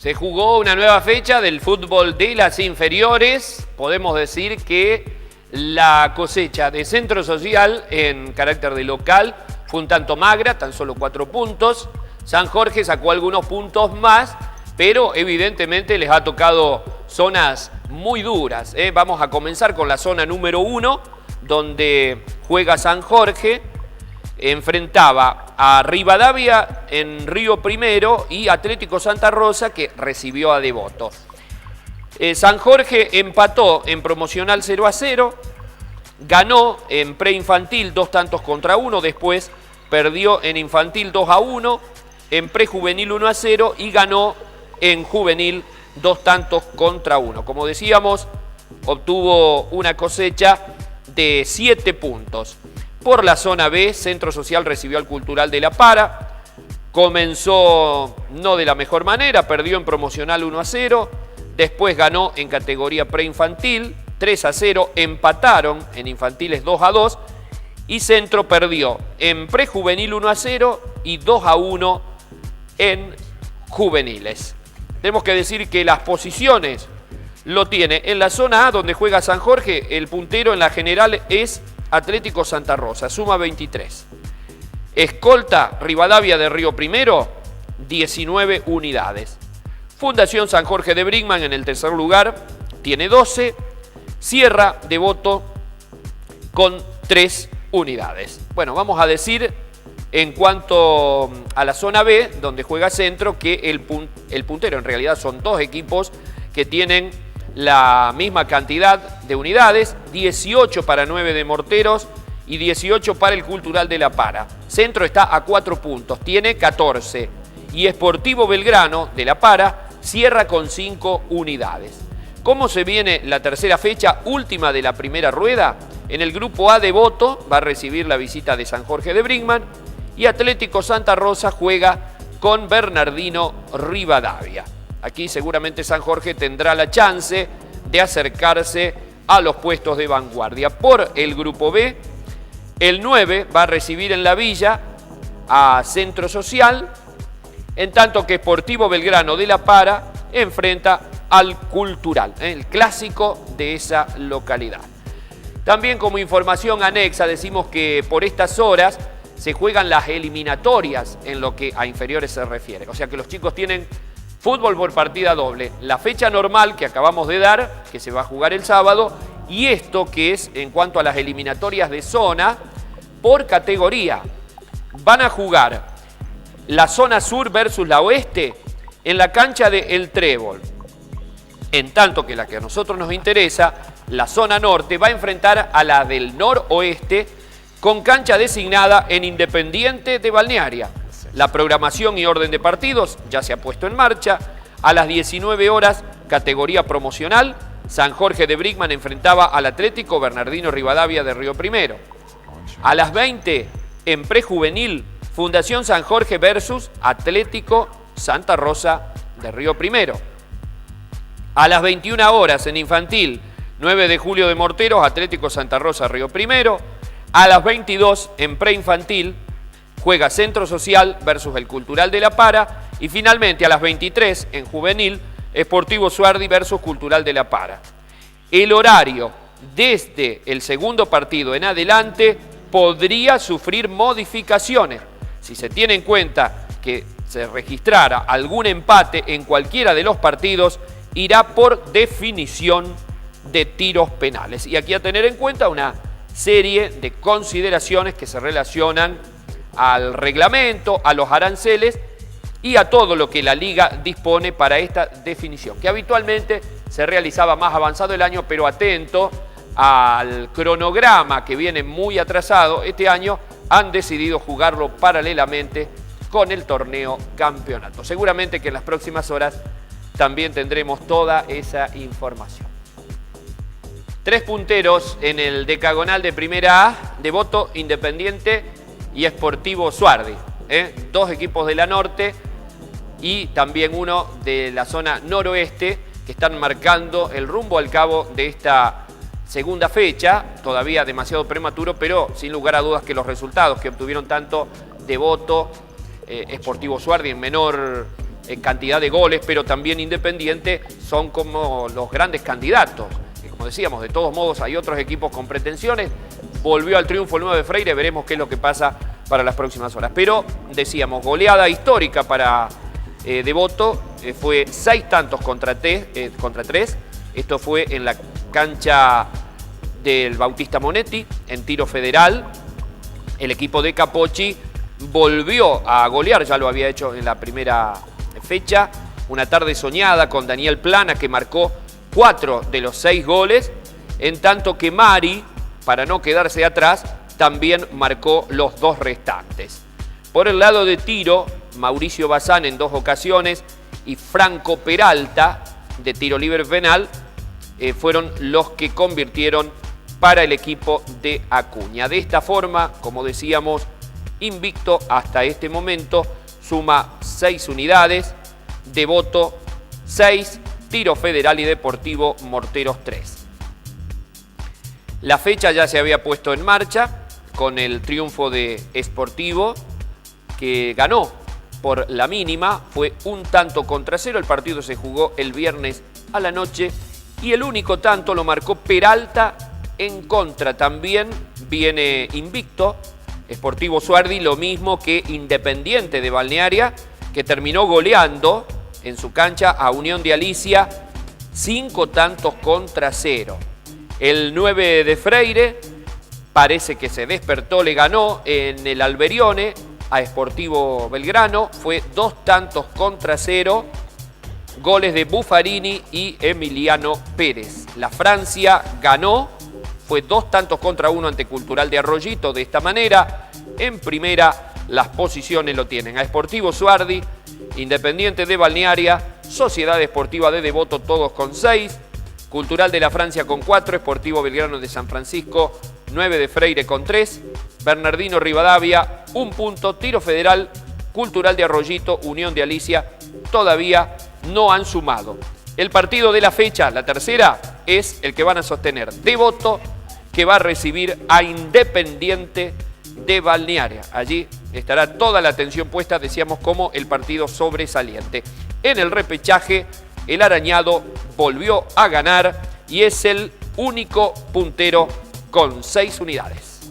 Se jugó una nueva fecha del fútbol de las inferiores. Podemos decir que la cosecha de Centro Social en carácter de local fue un tanto magra, tan solo 4 puntos. San Jorge sacó algunos puntos más, pero evidentemente les ha tocado zonas muy duras. Vamos a comenzar con la zona número 1, donde juega San Jorge. Enfrentaba a Rivadavia en Río Primero y Atlético Santa Rosa, que recibió a Devoto. San Jorge empató en promocional 0-0, ganó en preinfantil 2-1, después perdió en infantil 2-1, en prejuvenil 1-0 y ganó en juvenil 2-1. Como decíamos, obtuvo una cosecha de 7 puntos. Por la zona B, Centro Social recibió al Cultural de La Para. Comenzó no de la mejor manera, perdió en promocional 1-0. Después ganó en categoría preinfantil 3-0. Empataron en infantiles 2-2. Y Centro perdió en prejuvenil 1-0 y 2-1 en juveniles. Tenemos que decir que las posiciones lo tiene en la zona A, donde juega San Jorge. El puntero en la general es Atlético Santa Rosa, suma 23. Escolta Rivadavia de Río Primero, 19 unidades. Fundación San Jorge de Brinkman en el tercer lugar, tiene 12. Cierra Devoto con 3 unidades. Bueno, vamos a decir en cuanto a la zona B, donde juega Centro, que el puntero en realidad son 2 equipos que tienen la misma cantidad de unidades, 18 para 9 de Morteros y 18 para el Cultural de La Para. Centro está a 4 puntos, tiene 14. Y Sportivo Belgrano de La Para cierra con 5 unidades. ¿Cómo se viene la tercera fecha, última de la primera rueda? En el grupo A, Devoto va a recibir la visita de San Jorge de Brinkman y Atlético Santa Rosa juega con Bernardino Rivadavia. Aquí seguramente San Jorge tendrá la chance de acercarse a los puestos de vanguardia. Por el grupo B, el 9 va a recibir en la Villa a Centro Social, en tanto que Sportivo Belgrano de La Para enfrenta al Cultural, el clásico de esa localidad. También como información anexa decimos que por estas horas se juegan las eliminatorias en lo que a inferiores se refiere. O sea que los chicos tienen fútbol por partida doble, la fecha normal que acabamos de dar, que se va a jugar el sábado, y esto que es en cuanto a las eliminatorias de zona por categoría. Van a jugar la zona sur versus la oeste en la cancha de El Trébol. En tanto que la que a nosotros nos interesa, la zona norte, va a enfrentar a la del noroeste con cancha designada en Independiente de Balnearia. La programación y orden de partidos ya se ha puesto en marcha. A las 19 horas, categoría promocional, San Jorge de Brinkman enfrentaba al Atlético Bernardino Rivadavia de Río Primero. A las 20, en prejuvenil, Fundación San Jorge versus Atlético Santa Rosa de Río Primero. A las 21 horas, en infantil, 9 de julio de Morteros, Atlético Santa Rosa Río Primero. A las 22, en preinfantil, juega Centro Social versus el Cultural de La Para. Y finalmente a las 23 en juvenil, Sportivo Suardi versus Cultural de La Para. El horario desde el segundo partido en adelante podría sufrir modificaciones. Si se tiene en cuenta que se registrara algún empate en cualquiera de los partidos, irá por definición de tiros penales. Y aquí a tener en cuenta una serie de consideraciones que se relacionan al reglamento, a los aranceles y a todo lo que la liga dispone para esta definición, que habitualmente se realizaba más avanzado el año, pero atento al cronograma que viene muy atrasado este año, han decidido jugarlo paralelamente con el torneo campeonato. Seguramente que en las próximas horas también tendremos toda esa información. 3 punteros en el decagonal de Primera A, Devoto, Independiente y Sportivo Suardi. 2 equipos de la norte y también uno de la zona noroeste que están marcando el rumbo al cabo de esta segunda fecha, todavía demasiado prematuro, pero sin lugar a dudas que los resultados que obtuvieron tanto Devoto, Sportivo Suardi en menor cantidad de goles, pero también Independiente son como los grandes candidatos. Y como decíamos, de todos modos hay otros equipos con pretensiones. Volvió al triunfo el 9 de Freire, veremos qué es lo que pasa para las próximas horas. Pero decíamos, goleada histórica para Devoto, fue 6 tantos contra 3. Esto fue en la cancha del Bautista Monetti, en tiro federal. El equipo de Capocci volvió a golear, ya lo había hecho en la primera fecha. Una tarde soñada con Daniel Plana, que marcó 4 de los 6 goles, en tanto que Mari, para no quedarse atrás, también marcó los 2 restantes. Por el lado de tiro, Mauricio Bazán en 2 ocasiones y Franco Peralta, de tiro libre penal, fueron los que convirtieron para el equipo de Acuña. De esta forma, como decíamos, invicto hasta este momento, suma 6 unidades, Devoto 6, Tiro Federal y Deportivo Morteros 3. La fecha ya se había puesto en marcha con el triunfo de Sportivo, que ganó por la mínima, fue 1 tanto contra 0. El partido se jugó el viernes a la noche y el único tanto lo marcó Peralta en contra. También viene invicto Sportivo Suardi, lo mismo que Independiente de Balnearia, que terminó goleando en su cancha a Unión de Alicia 5 tantos contra 0. El 9 de Freire parece que se despertó, le ganó en el Alberione a Sportivo Belgrano, fue 2 tantos contra 0, goles de Buffarini y Emiliano Pérez. La Francia ganó, fue 2 tantos contra 1 ante Cultural de Arroyito. De esta manera, en primera, las posiciones lo tienen a Sportivo Suardi, Independiente de Balnearia, Sociedad Esportiva de Devoto, todos con 6, Cultural de la Francia con 4, Sportivo Belgrano de San Francisco, 9 de Freire con 3, Bernardino Rivadavia, 1 punto, Tiro Federal, Cultural de Arroyito, Unión de Alicia, todavía no han sumado. El partido de la fecha, la tercera, es el que van a sostener Devoto, que va a recibir a Independiente de Balnearia. Allí estará toda la atención puesta, decíamos, como el partido sobresaliente. En el repechaje, el Arañado volvió a ganar y es el único puntero con 6 unidades.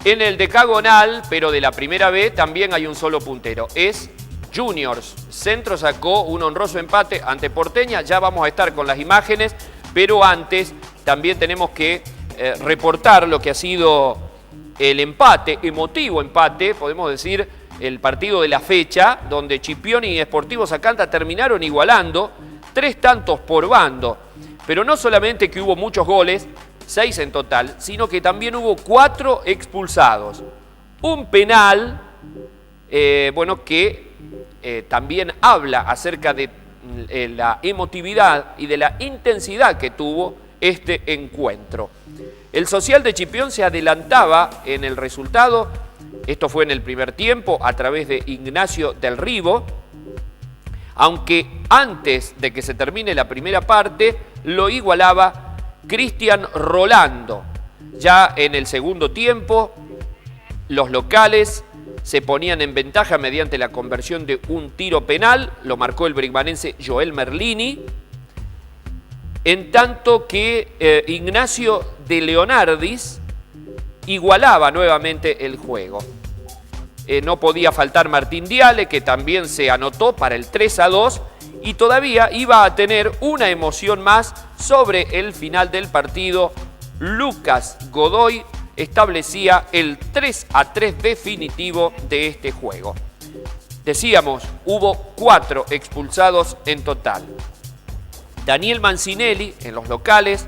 En el decagonal, pero de la primera B, también hay un solo puntero. Es Juniors. Centro sacó un honroso empate ante Porteña. Ya vamos a estar con las imágenes, pero antes también tenemos que reportar lo que ha sido el empate, emotivo empate, podemos decir, el partido de la fecha, donde Chipioni y Sportivo Sacanta terminaron igualando 3 tantos por bando. Pero no solamente que hubo muchos goles, 6 en total, sino que también hubo 4 expulsados. Un penal, bueno, que también habla acerca de la emotividad y de la intensidad que tuvo este encuentro. El Social de Chipión se adelantaba en el resultado. Esto fue en el primer tiempo a través de Ignacio del Rivo, aunque antes de que se termine la primera parte lo igualaba Cristian Rolando. Ya en el segundo tiempo los locales se ponían en ventaja mediante la conversión de un tiro penal, lo marcó el brigmanense Joel Merlini, en tanto que Ignacio de Leonardis igualaba nuevamente el juego. No podía faltar Martín Diale, que también se anotó para el 3-2 y todavía iba a tener una emoción más sobre el final del partido. Lucas Godoy establecía el 3-3 definitivo de este juego. Decíamos, hubo 4 expulsados en total. Daniel Mancinelli en los locales,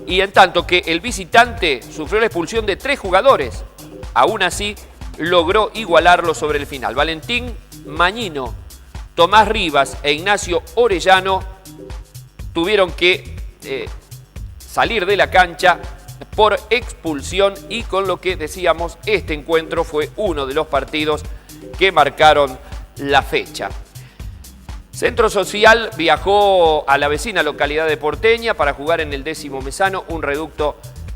y en tanto que el visitante sufrió la expulsión de 3 jugadores. Aún así, logró igualarlo sobre el final. Valentín Mañino, Tomás Rivas e Ignacio Orellano tuvieron que salir de la cancha por expulsión y con lo que decíamos, este encuentro fue uno de los partidos que marcaron la fecha. Centro Social viajó a la vecina localidad de Porteña para jugar en el 10º mesano, un reducto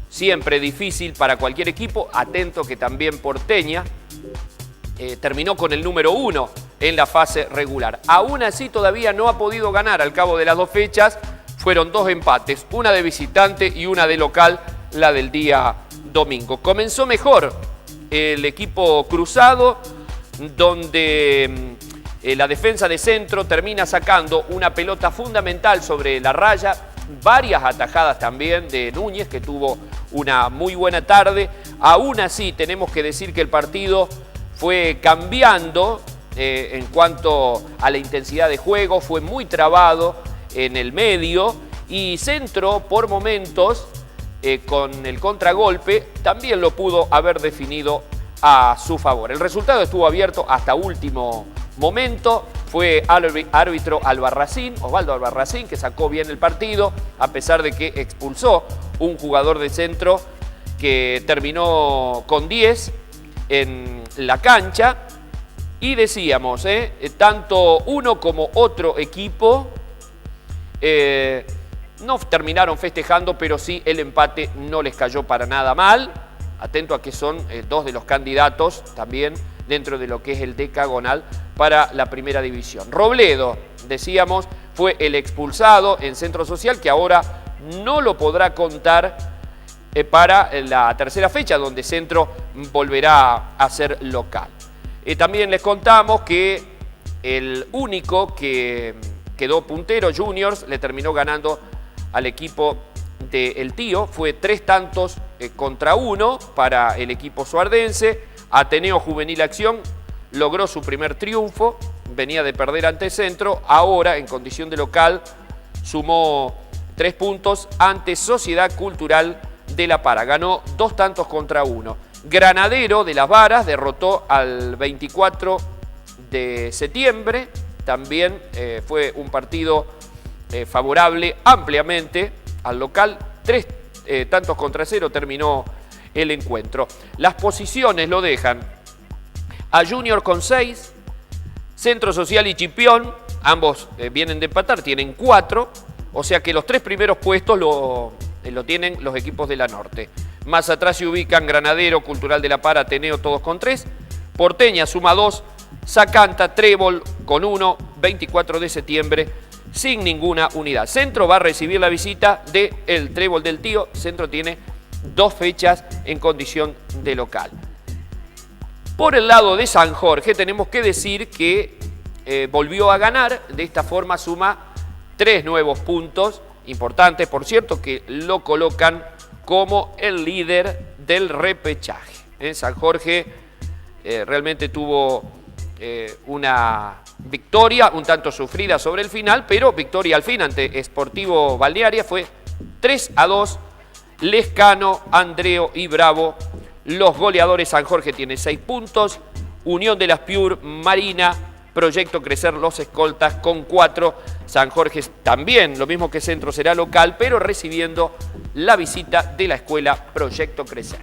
siempre difícil para cualquier equipo. Atento que también Porteña terminó con el número 1 en la fase regular. Aún así todavía no ha podido ganar al cabo de las 2 fechas. Fueron 2 empates, una de visitante y una de local, la del día domingo. Comenzó mejor el equipo cruzado, donde la defensa de Centro termina sacando una pelota fundamental sobre la raya, varias atajadas también de Núñez, que tuvo una muy buena tarde. Aún así tenemos que decir que el partido fue cambiando en cuanto a la intensidad de juego, fue muy trabado en el medio, y Centro por momentos con el contragolpe también lo pudo haber definido a su favor. El resultado estuvo abierto hasta último momento. Fue árbitro Osvaldo Albarracín, que sacó bien el partido, a pesar de que expulsó un jugador de Centro que terminó con 10 en la cancha. Y decíamos, tanto uno como otro equipo no terminaron festejando, pero sí el empate no les cayó para nada mal. Atento a que son 2 de los candidatos también dentro de lo que es el decagonal para la primera división. Robledo, decíamos, fue el expulsado en Centro Social, que ahora no lo podrá contar para la tercera fecha, donde Centro volverá a ser local. También les contamos que el único que quedó puntero, Juniors, le terminó ganando al equipo del Tío. Fue 3 tantos contra 1 para el equipo suardense. Ateneo Juvenil Acción logró su primer triunfo, venía de perder ante Centro, ahora en condición de local sumó 3 puntos ante Sociedad Cultural de La Para, ganó 2 tantos contra 1. Granadero de Las Varas derrotó al 24 de septiembre, también fue un partido favorable ampliamente al local, 3 tantos contra 0 terminó el encuentro. Las posiciones lo dejan a Junior con 6, Centro Social y Chipión, ambos vienen de empatar, tienen 4, o sea que los 3 primeros puestos lo tienen los equipos de la Norte. Más atrás se ubican Granadero, Cultural de La Para, Ateneo, todos con 3, Porteña suma 2, Sacanta, Trébol con 1, 24 de septiembre sin ninguna unidad. Centro va a recibir la visita del Trébol del Tío. Centro tiene 2 fechas en condición de local. Por el lado de San Jorge tenemos que decir que volvió a ganar. De esta forma suma 3 nuevos puntos importantes, por cierto, que lo colocan como el líder del repechaje. San Jorge realmente tuvo una victoria un tanto sufrida sobre el final, pero victoria al fin ante Sportivo Balnearia. Fue 3-2. Lescano, Andreo y Bravo, los goleadores. San Jorge tiene 6 puntos. Unión de las Piur, Marina, Proyecto Crecer, los Escoltas con 4. San Jorge también, lo mismo que Centro, será local, pero recibiendo la visita de la escuela Proyecto Crecer.